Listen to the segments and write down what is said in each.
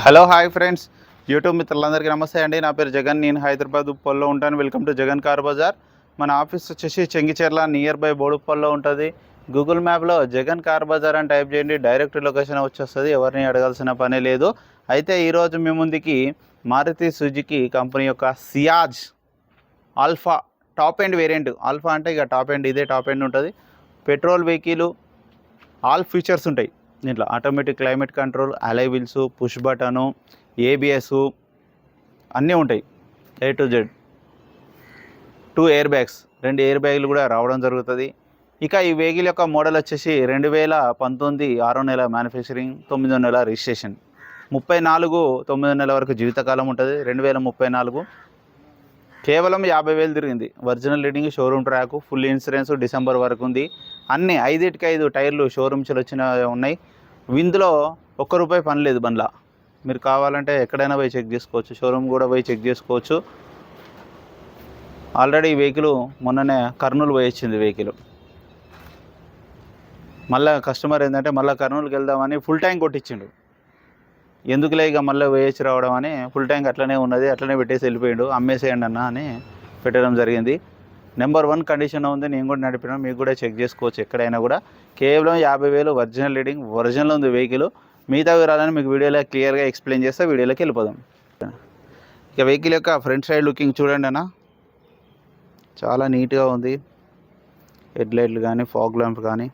Hello hi friends, YouTube మిత్రులందరికీ నమస్తే అండి. నా పేరు జగన్. నేను హైదరాబాద్ ఉప్పల్లో ఉంటాను. Welcome to Jagan car Bazaar. మన ఆఫీస్ వచ్చేసి చెంగిచెర్ల నియర్ బై బోడుప్పల్లో ఉంటుంది. గూగుల్ మ్యాప్లో జగన్ కార్ బజార్ అని టైప్ చేయండి, డైరెక్ట్ లొకేషన్ వచ్చేస్తుంది. ఎవరిని అడగాల్సిన పనే లేదు. అయితే ఈరోజు మీ ముందుకి మారుతి సుజుకి కంపెనీ యొక్క Ciaz alpha top end variant. Alpha అంటే ఇక టాప్ ఎండ్, ఇదే టాప్ ఎండ్ ఉంటుంది. పెట్రోల్ వెహికల్, ఆల్ ఫీచర్స్ ఉంటాయి దీంట్లో. ఆటోమేటిక్ క్లైమేట్ కంట్రోల్, అలై వీల్స్, పుష్ బటను, ఏబిఎస్ అన్నీ ఉంటాయి. A to Z. 2 air bags, 2 air బ్యాగులు కూడా రావడం జరుగుతుంది. ఇక ఈ వెహికల్ యొక్క మోడల్ వచ్చేసి 2019 6వ నెల మ్యానుఫ్యాక్చరింగ్, 9వ నెల రిజిస్ట్రేషన్. 34 9వ నెల వరకు జీవితకాలం ఉంటుంది. 2034 కేవలం 50,000 తిరిగింది. Original reading, showroom track, full insurance December వరకు ఉంది. అన్నీ 5 టైర్లు షోరూమ్స్ వచ్చిన ఉన్నాయి. ఇందులో ₹1 పని లేదు బండ్ల. మీరు కావాలంటే ఎక్కడైనా పోయి చెక్ చేసుకోవచ్చు, షోరూమ్ కూడా పోయి చెక్ చేసుకోవచ్చు. ఆల్రెడీ ఈ వెహికల్ మొన్ననే కర్నూలు పోయి వచ్చింది వెహికల్. మళ్ళీ కస్టమర్ ఏంటంటే మళ్ళీ కర్నూలుకి వెళ్దామని ఫుల్ ట్యాంక్ కొట్టించిండు. ఎందుకులే ఇక మళ్ళీ వేయచ్చి రావడం అని ఫుల్ ట్యాంక్ అట్లనే ఉన్నది, అట్లనే పెట్టేసి వెళ్ళిపోయాడు. అమ్మేసేయండి అన్న అని పెట్టడం జరిగింది. నెంబర్ 1 కండిషన్ ఉంది. నేను కూడా నడిపినా, మీకు కూడా చెక్ చేసుకోవచ్చు ఎక్కడైనా కూడా. కేవలం 50,000 ఒరిజినల్ రీడింగ్, ఒరిజినల్ ఉంది వెహికల్. మిగతా వివరాలని మీకు వీడియోలో క్లియర్గా ఎక్స్ప్లెయిన్ చేస్తే వీడియోలోకి వెళ్ళిపోదాం. ఇక వెహికల్ యొక్క ఫ్రంట్ సైడ్ లుకింగ్ చూడండి అన్న, చాలా నీట్గా ఉంది. హెడ్ లైట్లు కానీ, ఫాగ్ ల్యాంప్ కానీ,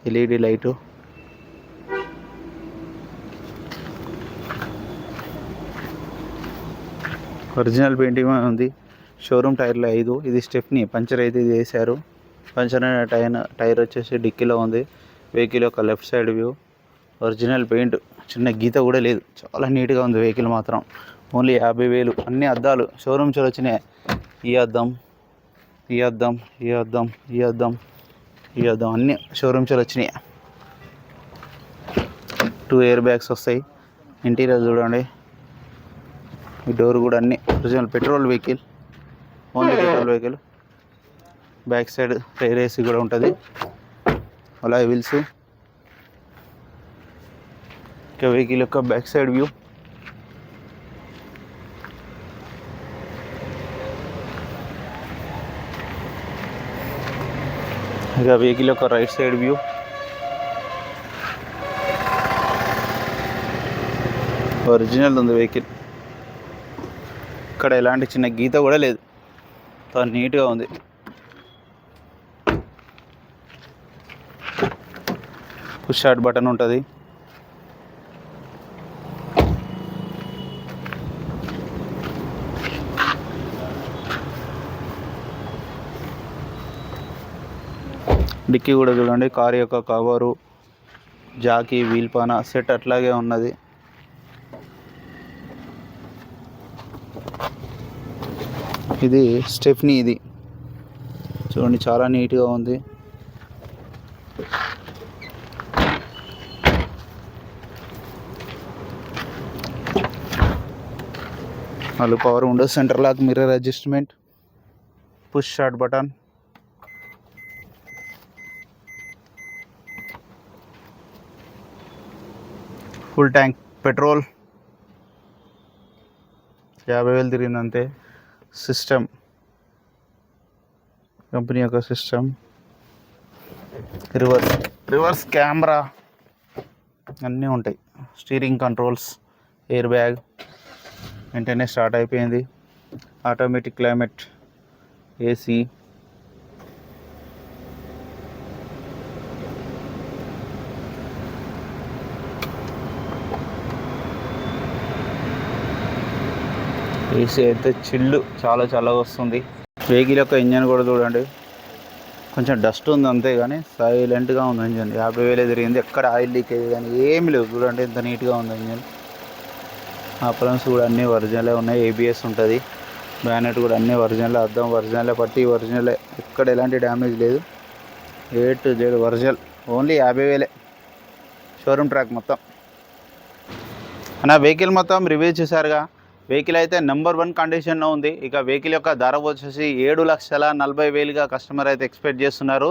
ఎల్ఈడి లైటు, ఒరిజినల్ పెయింటింగ్ ఉంది. షోరూమ్ టైర్లు 5. ఇది స్టెప్ని పంచర్ అయితే ఇది వేశారు. పంచర్ అయిన టైర్ వచ్చేసి డిక్కీలో ఉంది. వెహికల్ యొక్క left side view, original paint, చిన్న గీత కూడా లేదు. చాలా నీట్గా ఉంది వెహికల్ మాత్రం. ఓన్లీ 50,000. అన్ని అద్దాలు షోరూమ్స్ వచ్చినాయి. ఈ అద్దం, ఈ అద్దం, ఈ అద్దం, ఈ అద్దం, ఈ అద్దం అన్నీ షోరూమ్స్ వచ్చినాయి. 2 ఎయిర్ బ్యాగ్స్ వస్తాయి. ఇంటీరియర్ చూడండి, ఈ డోర్ కూడా అన్ని original. Petrol vehicle, only petrol vehicle. Back side tier AC కూడా ఉంటుంది. అలా వీల్స్. ఇక వెహికల్ యొక్క బ్యాక్ సైడ్ వ్యూ. ఇక వెహికల్ యొక్క రైట్ సైడ్ వ్యూ. ఒరిజినల్ ఉంది వెహికల్. ఇక్కడ ఎలాంటి చిన్న గీత కూడా లేదు, చాలా నీట్గా ఉంది. పుష్ స్టార్ట్ బటన్ ఉంటుంది. డిక్కీ కూడా చూడండి, కారు యొక్క కవరు, జాకీ, వీల్ పాన సెట్ అట్లాగే ఉన్నది. ఇది స్టెప్నీ. ఇది చూడండి, చాలా నీట్గా ఉంది. వాళ్ళు power windows, centre lock, mirror adjustment, push start button, full tank petrol, 50,000 తిరిగిందంతే. సిస్టమ్, కంపెనీ యొక్క సిస్టమ్, రివర్స్ కెమెరా అన్నీ ఉంటాయి. స్టీరింగ్ కంట్రోల్స్, ఎయిర్ బ్యాగ్ వెంటనే స్టార్ట్ అయిపోయింది. ఆటోమేటిక్ క్లైమేట్, ఏసీ, ఏసీ అయితే చిల్లు చాలా చల్లగా వస్తుంది. వెహికల్ యొక్క ఇంజన్ కూడా చూడండి, కొంచెం డస్ట్ ఉంది అంతే, కానీ సైలెంట్గా ఉంది ఇంజన్. 50,000 తిరిగింది. ఎక్కడ ఆయిల్ లీకేజ్ కానీ ఏమి లేవు. చూడండి ఎంత నీట్గా ఉంది ఇంజన్. ఆపరెన్స్ కూడా అన్నీ ఒరిజినలే ఉన్నాయి. ఏబిఎస్ ఉంటుంది. బ్యానెట్ కూడా అన్నీ ఒరిజినల్. అద్దం ఒరిజినలే, పట్టి ఒరిజినలే, ఎక్కడ ఎలాంటి డ్యామేజ్ లేదు. A to Z original. Only 50,000 showroom track మొత్తం. నా వెహికల్ మొత్తం రివ్యూ చేశారుగా. వెహికల్ అయితే నెంబర్ 1 కండిషన్లో ఉంది. ఇక వెహికల్ యొక్క ధర వచ్చేసి 7,40,000గా కస్టమర్ అయితే ఎక్స్పెక్ట్ చేస్తున్నారు.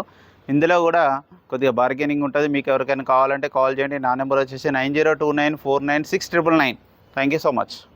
ఇందులో కూడా కొద్దిగా బార్గెనింగ్ ఉంటుంది. మీకు ఎవరికైనా కావాలంటే కాల్ చేయండి. నా నెంబర్ వచ్చేసి 9029496999. Thank you so much.